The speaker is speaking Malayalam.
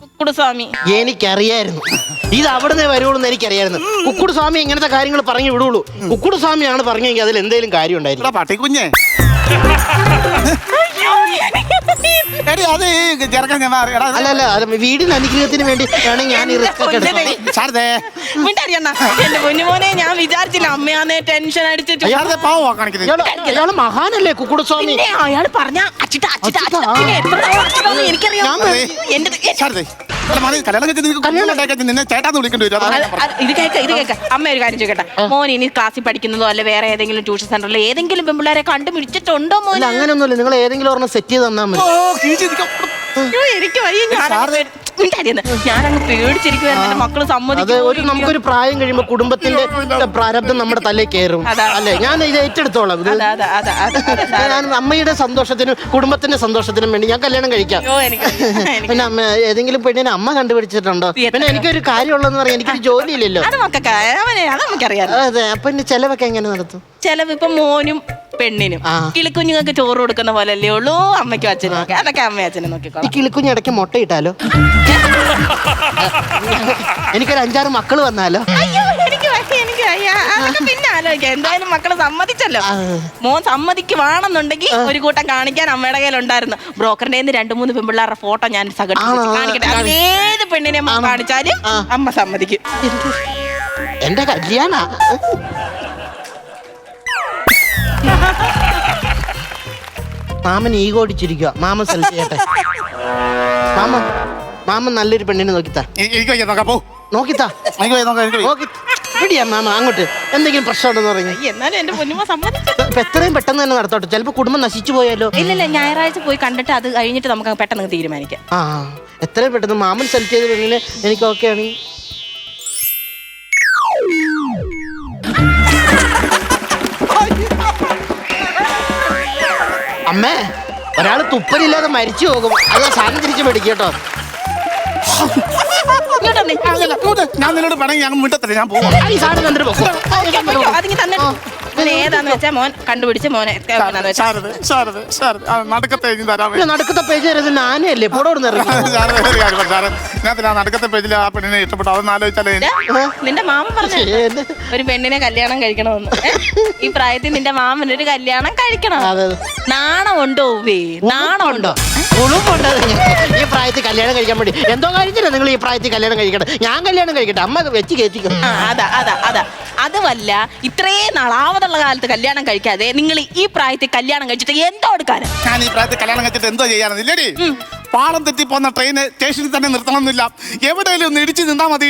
കുക്കുടുസ്വാമി. എനിക്കറിയായിരുന്നു ഇത് അവിടുന്ന് വരുള്ളൂ എന്ന് എനിക്കറിയായിരുന്നു. കുക്കുടുസ്വാമി ഇങ്ങനത്തെ കാര്യങ്ങൾ പറഞ്ഞു വിടുള്ളൂ. കുക്കുടുസ്വാമിയാണ് പറഞ്ഞെങ്കിൽ അതിൽ എന്തെങ്കിലും കാര്യം ഉണ്ടായിരുന്നു. പട്ടിക്കുഞ്ഞേ അല്ല വീടിന് അനുഗ്രഹത്തിന് വേണ്ടി വേണമെങ്കിൽ ഞാൻ എന്റെ പൊന്നുമോനെ ഞാൻ വിചാരിച്ചില്ല അമ്മയാന്നേ ടെൻഷൻ അടിച്ചിട്ട്. അയാള് മഹാനല്ലേ കുക്കുടുസ്വാമി? അയാൾ പറഞ്ഞ എനിക്കറിയാം. ഇത് കേക്ക അമ്മ ഒരു കാര്യം ചോദിക്കട്ടെ, മോൻ ഇനി ക്ലാസ്സിൽ പഠിക്കുന്നതോ അല്ല വേറെ ഏതെങ്കിലും ട്യൂഷൻ സെന്ററിൽ ഏതെങ്കിലും പെമ്പിള്ളേരെ കണ്ടുപിടിച്ചിട്ടുണ്ടോ മോൻ? അങ്ങനെയൊന്നുമില്ല, നിങ്ങൾ ഏതെങ്കിലും ഒരെണ്ണം സെറ്റ് ചെയ്ത് തന്നാൽ മതി. എനിക്ക് വയ്യ, ഞാനങ്ങ് പേടിച്ചിരിക്കുവായിരുന്നു. മക്കള് സമ്മതിക്കും. നമുക്കൊരു പ്രായം കഴിയുമ്പോ കുടുംബത്തിന്റെ പ്രാരബ്ധം നമ്മുടെ തലയിൽ കയറും അല്ലെ? ഞാൻ ഇത് ഏറ്റെടുത്തോളാം. ഞാൻ അമ്മയുടെ സന്തോഷത്തിനും കുടുംബത്തിന്റെ സന്തോഷത്തിനും വേണ്ടി ഞാൻ കല്യാണം കഴിക്കാം. പിന്നെ അമ്മ ഏതെങ്കിലും പെണ്ണിനെ അമ്മ കണ്ടുപിടിച്ചിട്ടുണ്ടോ? പിന്നെ എനിക്കൊരു കാര്യമുള്ളതെന്ന് പറയാം, എനിക്കൊരു ജോലിയില്ലല്ലോ. അതെ, അപ്പൊ എന്റെ ചെലവൊക്കെ എങ്ങനെ നടത്തും? ചെലവ് ഇപ്പൊ മോനും പെണ്ണിനും കിളിക്കുഞ്ഞുങ്ങൾക്ക് ചോറ് കൊടുക്കുന്ന പോലെ അല്ലേ ഉള്ളൂ അമ്മയ്ക്കും അച്ഛനും ഒക്കെ. അതൊക്കെ അമ്മയും അച്ഛനും നോക്കിക്കോളാം. കിളിക്കുഞ്ഞ് ഇടയ്ക്ക് മുട്ടയിട്ടാലോ? എനിക്കൊരു 5-6 മക്കള് വന്നാലോ? പിന്നെ ആലോചിക്കാം. എന്തായാലും മക്കള് സമ്മതിച്ചല്ലോ. മോൻ സമ്മതിക്കുവാണെന്നുണ്ടെങ്കിൽ ഒരു കൂട്ടം കാണിക്കാൻ അമ്മയുടെ കയ്യിലുണ്ടായിരുന്നു. ബ്രോക്കറിന്റെ 2-3 പെമ്പിള്ളാരുടെ ഫോട്ടോ ഞാൻ കാണിക്കട്ടെ. ഏത് പെണ്ണിനെ കാണിച്ചാലും അമ്മ സമ്മതിക്കും. എന്റെ കല്യാണ മാമൻ ഈഗോടിച്ചിരിക്കുക. മാമൻ സെലക്ട് ചെയ്യട്ടെ. മാമൻ നല്ലൊരു പെണ്ണിനെ നോക്കിത്താ. മാമ അങ്ങോട്ട് എന്തെങ്കിലും പ്രശ്നം ഉണ്ടെന്ന് പറഞ്ഞു. എന്നാലും എന്റെ പൊന്നുമ സമ്മതിച്ചു. എത്രയും പെട്ടെന്ന് തന്നെ നടത്തോട്ടെ, ചിലപ്പോ കുടുംബം നശിച്ചു പോയാലോ? ഇല്ല, ഞായറാഴ്ച പോയി കണ്ടിട്ട് അത് കഴിഞ്ഞിട്ട് നമുക്ക് പെട്ടെന്ന് തീരുമാനിക്കാം. എത്രയും പെട്ടെന്ന് മാമൻ സെലക്ട് ചെയ്ത പെണ്ണിന് എനിക്ക് ഓക്കെ ആണെങ്കിൽ. അമ്മേ, ഒരാള് തുപ്പലില്ലാതെ മരിച്ചു പോകും. അത് സാധനം തിരിച്ചു മേടിക്കട്ടോ. ഞാൻ നിന്നോട് പണങ്ങി ഞാൻ മിണ്ടത്തില്ല, ഞാൻ പോവാം. ഏതാന്ന് വെച്ചാ മോൻ കണ്ടുപിടിച്ച് മോനെ നടുക്കത്തെ പേജ് നാനല്ലേ നടുക്കത്തെ പേജിൽ ആ പെണ്ണിനെ ഇഷ്ടപ്പെട്ടു. അതൊന്ന് ആലോചിച്ചാലേ. നിന്റെ മാമൻ പറഞ്ഞു ഒരു പെണ്ണിനെ കല്യാണം കഴിക്കണമെന്ന്. ഈ പ്രായത്തിൽ നിന്റെ മാമൻ ഒരു കല്യാണം കഴിക്കണം. നാണമുണ്ടോ? നാണമുണ്ടോ? ഈ പ്രായത്തിൽ കല്യാണം കഴിക്കാൻ വേണ്ടി എന്തോ കഴിഞ്ഞില്ല നിങ്ങൾ ഈ പ്രായത്തിൽ കല്യാണം കഴിക്കട്ടെ. ഞാൻ കല്യാണം കഴിക്കട്ടെ, അമ്മ വെച്ച് കയറ്റിക്കും. അതാ അതുമല്ല, ഇത്രയും നാളാവതുള്ള കാലത്ത് കല്യാണം കഴിക്കാതെ നിങ്ങൾ ഈ പ്രായത്തിൽ കല്യാണം കഴിച്ചിട്ട് എന്തോ എടുക്കാനും? ഞാൻ ഈ പ്രായത്തിൽ കല്യാണം കഴിച്ചിട്ട് എന്തോ ചെയ്യാനില്ലേടി? പാളം തെറ്റി പോകുന്ന ട്രെയിന് സ്റ്റേഷനിൽ തന്നെ നിർത്തണമെന്നില്ല, എവിടെയെങ്കിലും ഒന്ന് ഇടിച്ചു നിന്നാ മതി.